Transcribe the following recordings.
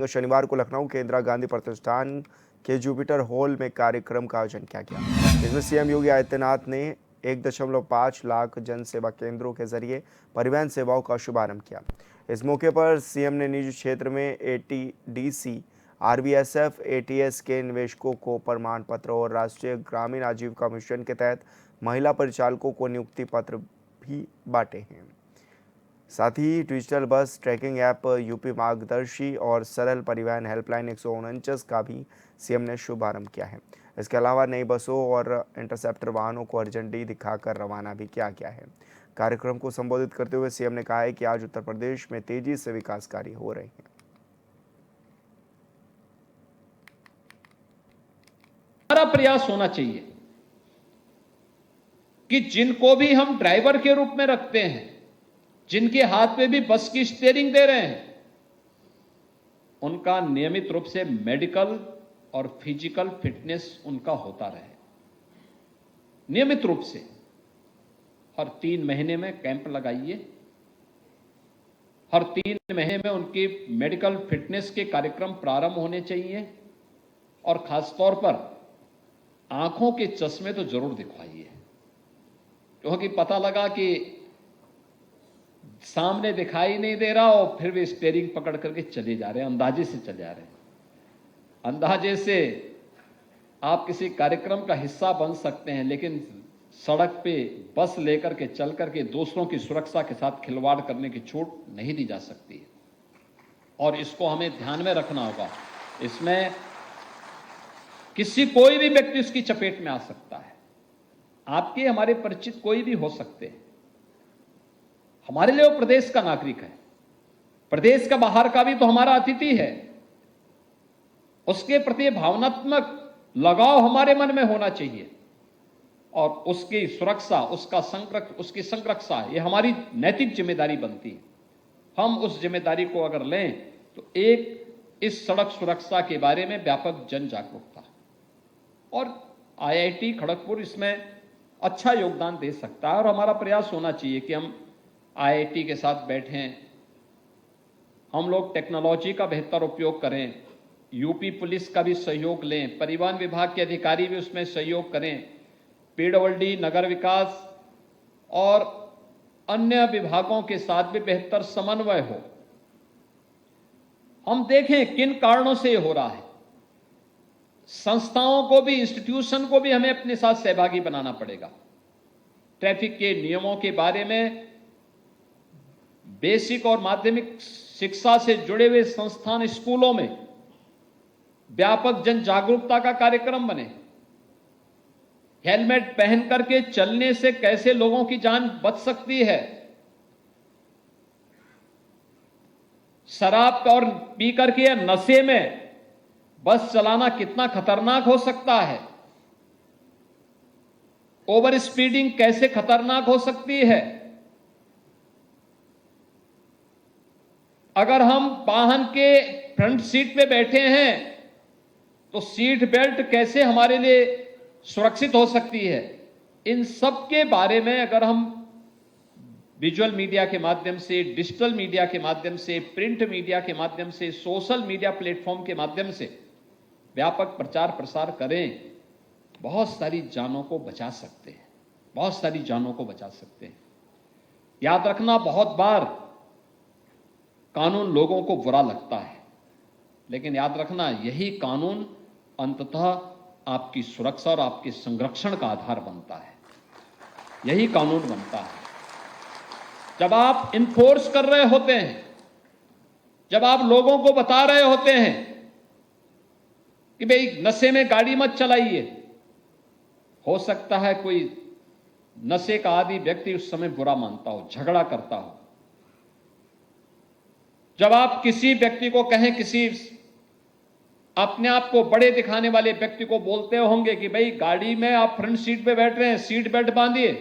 तो शनिवार को लखनऊ के इंदिरा गांधी प्रतिष्ठान के जुपिटर हॉल में कार्यक्रम का आयोजन किया गया। इसमें सीएम योगी आदित्यनाथ ने 1.5 लाख जन सेवा केंद्रों के जरिए परिवहन सेवाओं का शुभारंभ किया। इस मौके पर सीएम ने निजी क्षेत्र में एटीडीसी, आरबीएसएफ, एटीएस के निवेशकों को प्रमाण पत्र और राष्ट्रीय ग्रामीण आजीविका मिशन के तहत महिला परिचालकों को नियुक्ति पत्र भी बांटे हैं। साथ ही digital bus tracking app, UP Margdarshi और सरल परिवहन हेल्पलाइन 149 का भी सीएम ने शुभारंभ किया है। इसके अलावा नई बसों और इंटरसेप्टर वाहनों को हरी झंडी दिखाकर रवाना भी किया गया है। कार्यक्रम को संबोधित करते हुए सीएम ने कहा है कि आज उत्तर प्रदेश में तेजी से विकास कार्य हो रहे हैं। हमारा प्रयास होना चाहिए कि जिनको भी हम ड्राइवर के रूप में रखते हैं, जिनके हाथ में भी बस की स्टीयरिंग दे रहे हैं, उनका नियमित रूप से मेडिकल और फिजिकल फिटनेस उनका होता रहे। नियमित रूप से हर 3 महीने में कैंप लगाइए। हर 3 महीने में उनकी मेडिकल फिटनेस के कार्यक्रम प्रारंभ होने चाहिए और खासतौर पर आंखों के चश्मे तो जरूर दिखवाइए, क्योंकि पता लगा कि सामने दिखाई नहीं दे रहा और फिर भी स्टीयरिंग पकड़ करके चले जा रहे हैं, अंदाजे से चले जा रहे हैं। अंदाजे से आप किसी कार्यक्रम का हिस्सा बन सकते हैं, लेकिन सड़क पे बस लेकर के चल करके दूसरों की सुरक्षा के साथ खिलवाड़ करने की छूट नहीं दी जा सकती है और इसको हमें ध्यान में रखना होगा। इसमें कोई भी व्यक्ति उसकी चपेट में आ सकता है। आपके हमारे परिचित कोई भी हो सकते हैं। हमारे लिए वो प्रदेश का नागरिक है, प्रदेश का बाहर का भी तो हमारा अतिथि है। उसके प्रति भावनात्मक लगाव हमारे मन में होना चाहिए और उसकी सुरक्षा, उसकी संरक्षा ये हमारी नैतिक जिम्मेदारी बनती है। हम उस जिम्मेदारी को अगर लें तो इस सड़क सुरक्षा के बारे में व्यापक जन जागरूकता और आईआईटी खड़गपुर इसमें अच्छा योगदान दे सकता है और हमारा प्रयास होना चाहिए कि हम आईआईटी के साथ बैठें, हम लोग टेक्नोलॉजी का बेहतर उपयोग करें, यूपी पुलिस का भी सहयोग लें, परिवहन विभाग के अधिकारी भी उसमें सहयोग करें, पीडब्ल्यूडी, नगर विकास और अन्य विभागों के साथ भी बेहतर समन्वय हो। हम देखें किन कारणों से ये हो रहा है। संस्थाओं को भी, इंस्टीट्यूशन को भी हमें अपने साथ सहभागी बनाना पड़ेगा। ट्रैफिक के नियमों के बारे में बेसिक और माध्यमिक शिक्षा से जुड़े हुए संस्थान, स्कूलों में व्यापक जन जागरूकता का कार्यक्रम बने। हेलमेट पहन करके चलने से कैसे लोगों की जान बच सकती है, शराब और पी करके या नशे में बस चलाना कितना खतरनाक हो सकता है, ओवर स्पीडिंग कैसे खतरनाक हो सकती है। अगर हम वाहन के फ्रंट सीट पे बैठे हैं तो सीट बेल्ट कैसे हमारे लिए सुरक्षित हो सकती है। इन सब के बारे में अगर हम विजुअल मीडिया के माध्यम से, डिजिटल मीडिया के माध्यम से, प्रिंट मीडिया के माध्यम से, सोशल मीडिया प्लेटफॉर्म के माध्यम से व्यापक प्रचार प्रसार करें, बहुत सारी जानों को बचा सकते हैं, बहुत सारी जानों को बचा सकते हैं। याद रखना, बहुत बार कानून लोगों को बुरा लगता है, लेकिन याद रखना यही कानून अंततः आपकी सुरक्षा और आपके संरक्षण का आधार बनता है। यही कानून बनता है। जब आप इन्फोर्स कर रहे होते हैं, जब आप लोगों को बता रहे होते हैं कि भाई नशे में गाड़ी मत चलाइए, हो सकता है कोई नशे का आदी व्यक्ति उस समय बुरा मानता हो, झगड़ा करता हो। जब आप किसी व्यक्ति को कहें, किसी अपने आप को बड़े दिखाने वाले व्यक्ति को बोलते होंगे कि भाई गाड़ी में आप फ्रंट सीट पे बैठ रहे हैं, सीट बेल्ट बांधिए,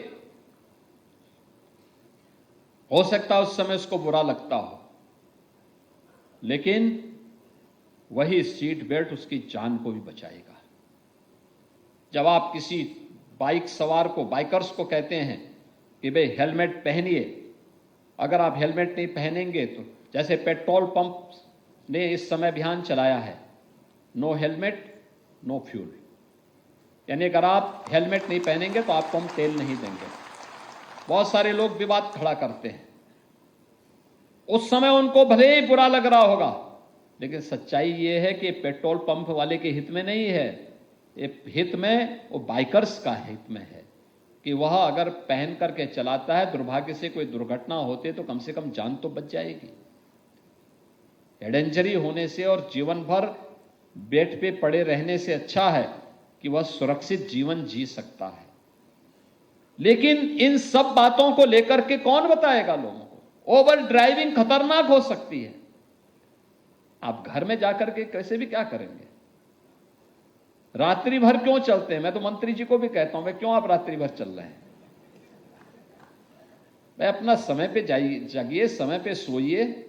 हो सकता है उस समय उसको बुरा लगता हो, लेकिन वही सीट बेल्ट उसकी जान को भी बचाएगा। जब आप किसी बाइक सवार को, बाइकर्स को कहते हैं कि भाई हेलमेट पहनिए, अगर आप हेलमेट नहीं पहनेंगे तो जैसे पेट्रोल पंप ने इस समय अभियान चलाया है, नो हेलमेट नो फ्यूल। यानी अगर आप हेलमेट नहीं पहनेंगे तो आपको हम तेल नहीं देंगे। बहुत सारे लोग विवाद खड़ा करते हैं, उस समय उनको भले ही बुरा लग रहा होगा, लेकिन सच्चाई ये है कि पेट्रोल पंप वाले के हित में नहीं है, ये हित में वो बाइकर्स का हित में है कि वह अगर पहन करके चलाता है, दुर्भाग्य से कोई दुर्घटना होती तो कम से कम जान तो बच जाएगी। हेड इंजरी होने से और जीवन भर बेड पे पड़े रहने से अच्छा है कि वह सुरक्षित जीवन जी सकता है। लेकिन इन सब बातों को लेकर के कौन बताएगा लोगों को? ओवर ड्राइविंग खतरनाक हो सकती है। आप घर में जाकर के कैसे भी क्या करेंगे? रात्रि भर क्यों चलते हैं? मैं तो मंत्री जी को भी कहता हूं, भाई क्यों आप रात्रि भर चल रहे हैं? भाई अपना समय पे जागिए, समय पे सोइए,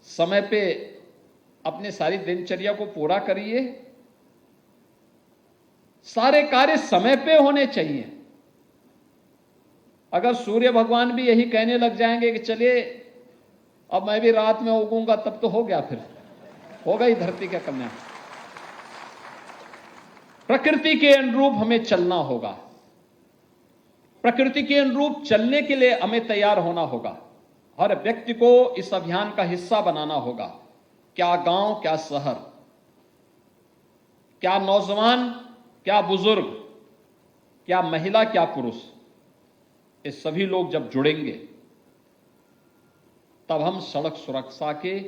समय पे अपने सारी दिनचर्या को पूरा करिए। सारे कार्य समय पे होने चाहिए। अगर सूर्य भगवान भी यही कहने लग जाएंगे कि चलिए अब मैं भी रात में उगूंगा, तब तो हो गया, फिर हो गई धरती का कन्या। प्रकृति के अनुरूप हमें चलना होगा। प्रकृति के अनुरूप चलने के लिए हमें तैयार होना होगा। हर व्यक्ति को इस अभियान का हिस्सा बनाना होगा। क्या गांव, क्या शहर, क्या नौजवान, क्या बुजुर्ग, क्या महिला, क्या पुरुष, ये सभी लोग जब जुड़ेंगे तब हम सड़क सुरक्षा के